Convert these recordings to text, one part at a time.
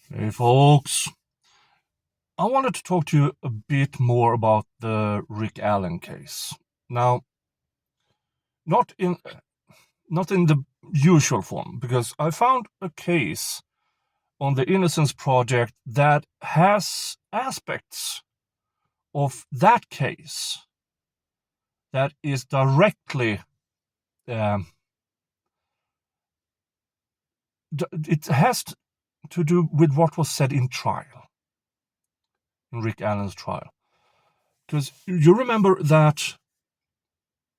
Hey folks, I wanted to talk to you a bit more about the Rick Allen case. Now, not in not in the usual form, because I found a case on the Innocence Project that has aspects of that case that is directly um, it has to do with what was said in trial, in Rick Allen's trial. Because you remember that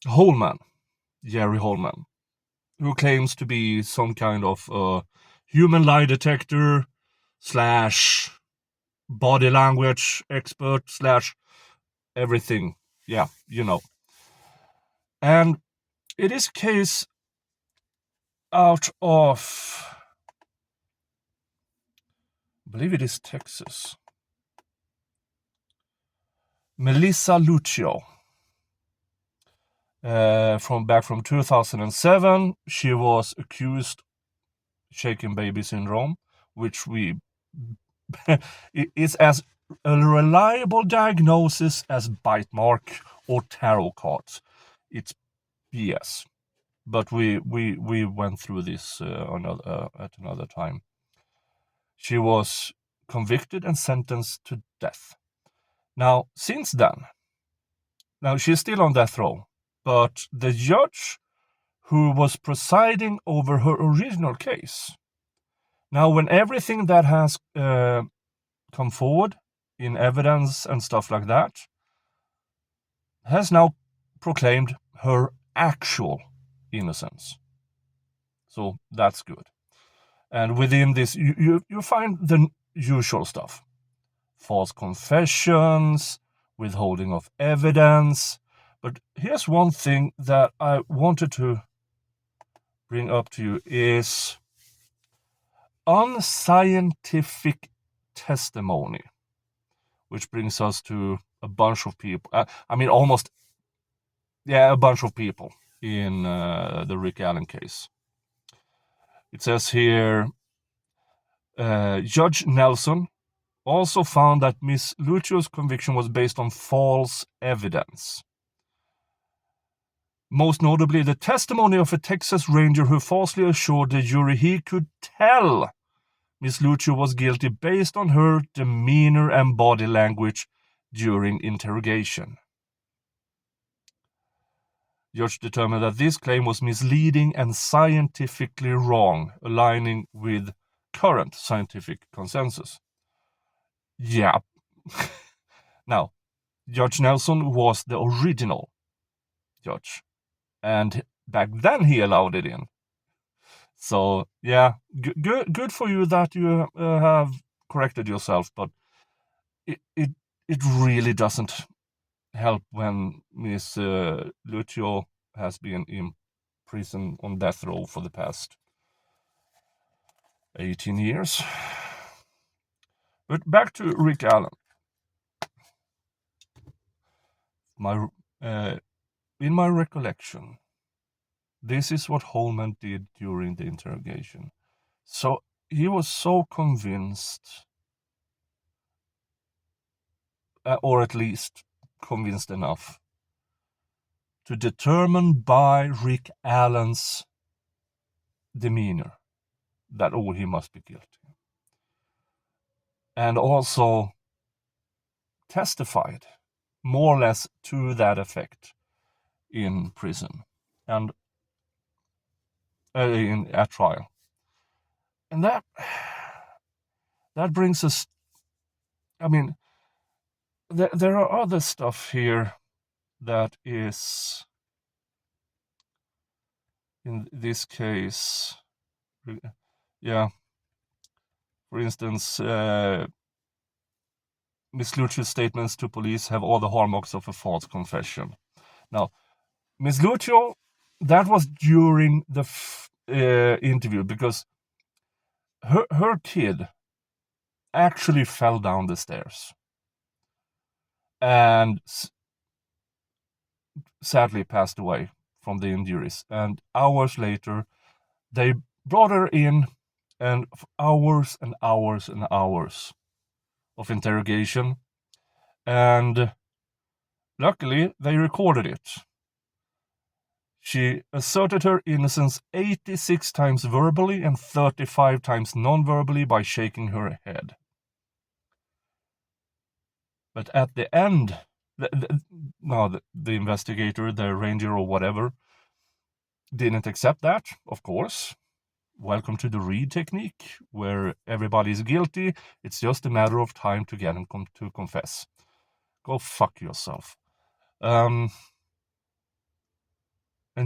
Holman, Jerry Holman, who claims to be some kind of human lie detector slash body language expert slash everything. Yeah, you know. And it is a case out of, I believe it is Texas. Melissa Lucio. From 2007, she was accused shaken baby syndrome, which we is as a reliable diagnosis as bite mark or tarot cards. It's BS, but we went through this at another time. She was convicted and sentenced to death. Now, since then, now she's still on death row, but the judge who was presiding over her original case, now when everything that has come forward in evidence and stuff like that, has now proclaimed her actual innocence. So that's good. And within this, you find the usual stuff: false confessions, withholding of evidence. But here's one thing that I wanted to bring up to you is unscientific testimony, which brings us to a bunch of people. A bunch of people in the Rick Allen case. It says here, Judge Nelson also found that Miss Lucio's conviction was based on false evidence. Most notably, the testimony of a Texas Ranger who falsely assured the jury he could tell Miss Lucio was guilty based on her demeanor and body language during interrogation. Judge determined that this claim was misleading and scientifically wrong, aligning with current scientific consensus. Yeah. Now, Judge Nelson was the original judge, and back then he allowed it in. So yeah, good for you that you have corrected yourself, but it really doesn't help when Miss Lucio has been in prison on death row for the past 18 years. But back to Rick Allen. In my recollection, this is what Holman did during the interrogation. So he was so convinced, or at least convinced enough, to determine by Rick Allen's demeanor that he must be guilty. And also testified more or less to that effect in prison and at trial. And that brings us, there are other stuff here that is, in this case, yeah, for instance, Miss Lucio's statements to police have all the hallmarks of a false confession. Now, Miss Lucio, that was during the interview, because her kid actually fell down the stairs and sadly passed away from the injuries. And hours later, they brought her in and for hours and hours and hours of interrogation. And luckily, they recorded it. She asserted her innocence 86 times verbally and 35 times non-verbally by shaking her head. But at the end, the investigator, the ranger or whatever, didn't accept that, of course. Welcome to the Reed technique, where everybody's guilty. It's just a matter of time to get them to confess. Go fuck yourself. And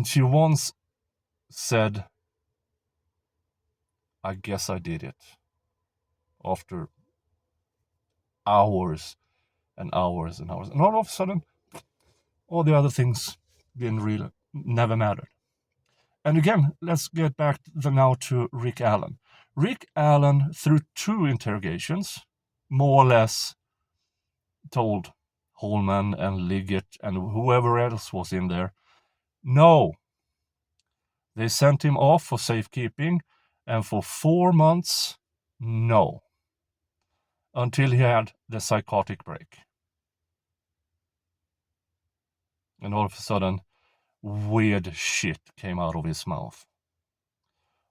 she once said, I guess I did it. After hours and hours and hours. And all of a sudden, all the other things never mattered. And again, let's get back now to Rick Allen. Rick Allen, through 2 interrogations, more or less told Holman and Liggett and whoever else was in there, no. They sent him off for safekeeping, and for 4 months, no. Until he had the psychotic break. And all of a sudden, weird shit came out of his mouth.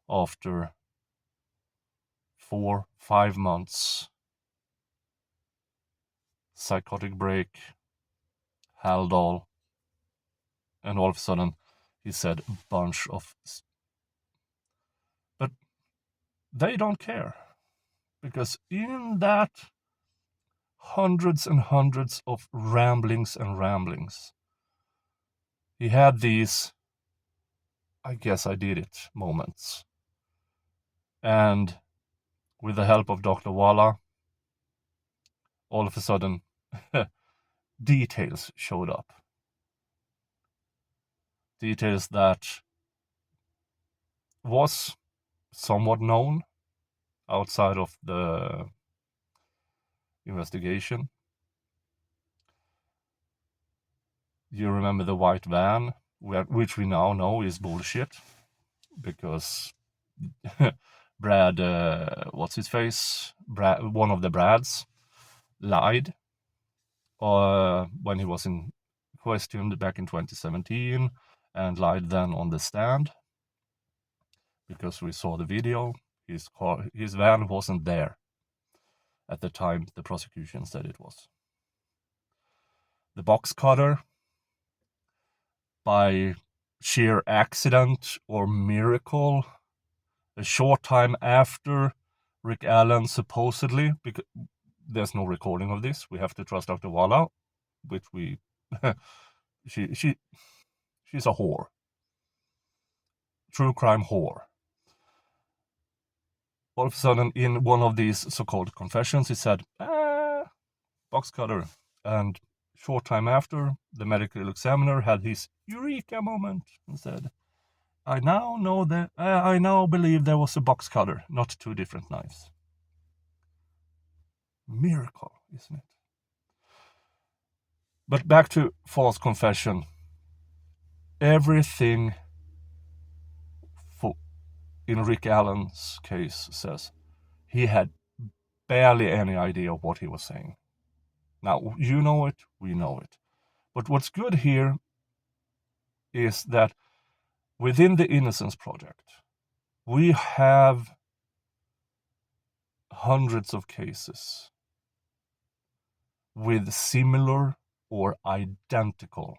After 4-5 months, psychotic break, Haldol, and all of a sudden he said a bunch of... But they don't care, because in that hundreds and hundreds of ramblings, he had these, I guess I did it moments. And with the help of Dr. Walla, all of a sudden, details showed up. Details that was somewhat known outside of the investigation. You remember the white van, which we now know is bullshit, because Brad, what's his face? One of the Brads lied when he was questioned back in 2017, and lied then on the stand, because we saw the video. His van wasn't there at the time the prosecution said it was. The box cutter, by sheer accident or miracle, a short time after Rick Allen supposedly, because there's no recording of this, we have to trust Dr. Walla, which we she's a whore, true crime whore. All of a sudden, in one of these so-called confessions, he said, box cutter. And short time after, the medical examiner had his eureka moment and said, I now believe there was a box cutter, not 2 different knives. Miracle, isn't it? But back to false confession. Everything in Rick Allen's case says he had barely any idea of what he was saying. Now, you know it, we know it. But what's good here is that within the Innocence Project, we have hundreds of cases with similar or identical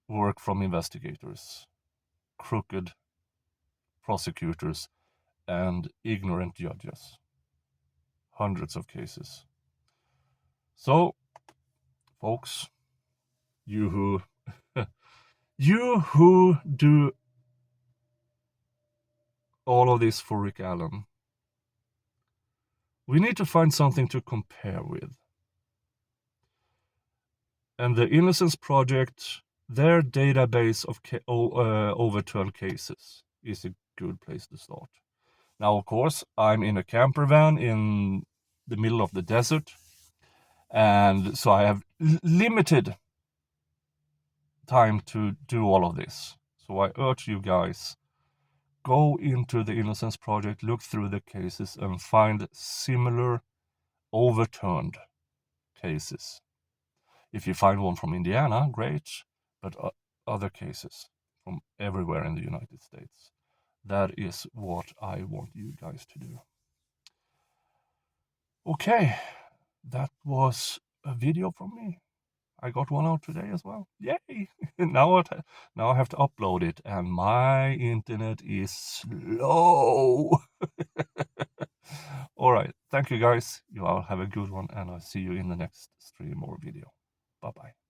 work from investigators, crooked prosecutors, and ignorant judges. Hundreds of cases. So, folks, you who do all of this for Rick Allen, we need to find something to compare with. And the Innocence Project, their database of overturned cases is a good place to start. Now, of course, I'm in a camper van in the middle of the desert, and so I have limited time to do all of this. So I urge you guys, go into the Innocence Project, look through the cases, and find similar overturned cases. If you find one from Indiana, great, but other cases from everywhere in the United States. That is what I want you guys to do. Okay, that was a video from me. I got one out today as well. Yay! now I have to upload it, and my internet is slow. All right, thank you guys. You all have a good one, and I'll see you in the next stream or video. Bye bye.